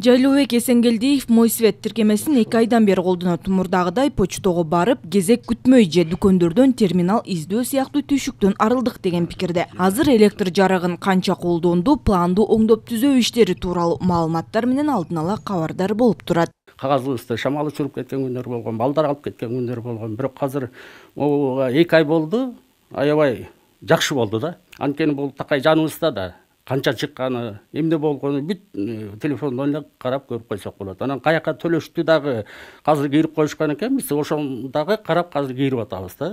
Жайлообек Эсенгелдиев Мой Свет тиркемесин 2 айдан бери колдонот. Мурдагыдай почтого барып, кезек күтмөй же дүкөндөрдөн терминал издөө сыяктуу түйшүктөн арылдык деген пикирде. Азыр электр жарыгын канча колдонду, планду оңдоп түзөө иштери тууралуу маалыматтар менен алдын ала кабардар болуп турат. Кагазыбызды шамал учуруп кеткен күндөр болгон, балдар алып кеткен күндөр болгон. Бирок азыр 2 ай болду, аябай жакшы болду да. Анткени бул такай жаныбызда да канча чыкканы, эмне болгону бүт телефондон эле карап көрүп койсок болот. Анан каяка төлөштү дагы азыр кирип коюшкан экен, биз ошону дагы карап азыр кирип атабыз да,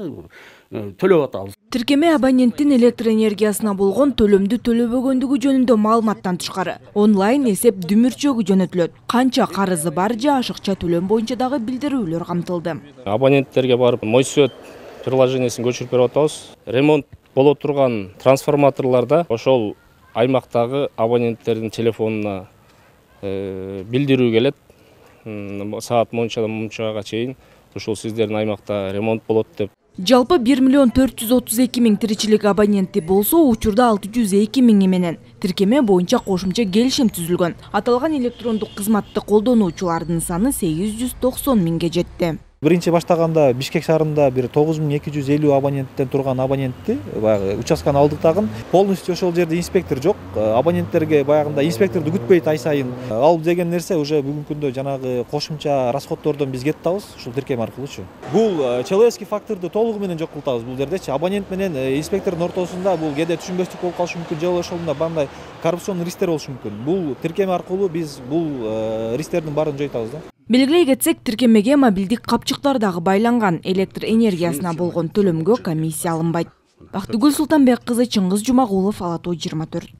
төлөп атабыз. Тиркеме абоненттин электр энергиясына болгон төлөмдү төлөбөгөндүгү жөнүндө маалыматтан тышкары онлайн эсеп дүмүрчөгү жөнөтүлөт. Канча карызы бар же ашыкча төлөм боюнча дагы билдирүүлөр камтылды. Абоненттерге барып Мой Свет приложениесин көчүрүп берип атабыз. Ремонт боло турган трансформаторлордо ошол аймактагы абоненттердин телефонуна билдирүү келет. Саат мынчага чейин ушул сиздердин аймакта ремонт болот деп. Жалпы 1 432 000 тиричилик абоненти болсо, учурда 602 000 менен тиркеме боюнча кошумча келишим түзүлгөн. Аталган электрондук кызматты колдонуучулардын саны 890 000ге жетти. Биринчи баштаганда Бишкек шаарында бир 9250 абоненттен турган абонентти баягы участканы алдык тагын. Полностью ошол жерде инспектор жок. Абоненттерге баягында инспекторду күтпөйт ай сайын. Ал деген нерсе уже бүгүнкү күндө жанагы кошумча расходтордон биз кетип атабыз, ушул тиркем аркылуучу. Бул человеческий факторду толугу менен жок кылып атабыз бул жердечи. Абонент менен инспектордун ортосунда бул кээде түшүнбөстүк болуп калышы мүмкүн, же ошондо бандай коррупцион рисктер болушу мүмкүн. Бул тиркем аркылуу биз бул рисктердин баарын жойтабыз да. Белгилей кетсек, тиркемеге мобилдик капчыктар дагы байланган. Электр энергиясына болгон төлөмгө комиссия алынбайт. Бактыгүл Султанбек кызы, Чыңгыз Жумагулов, Ала Тоо 24.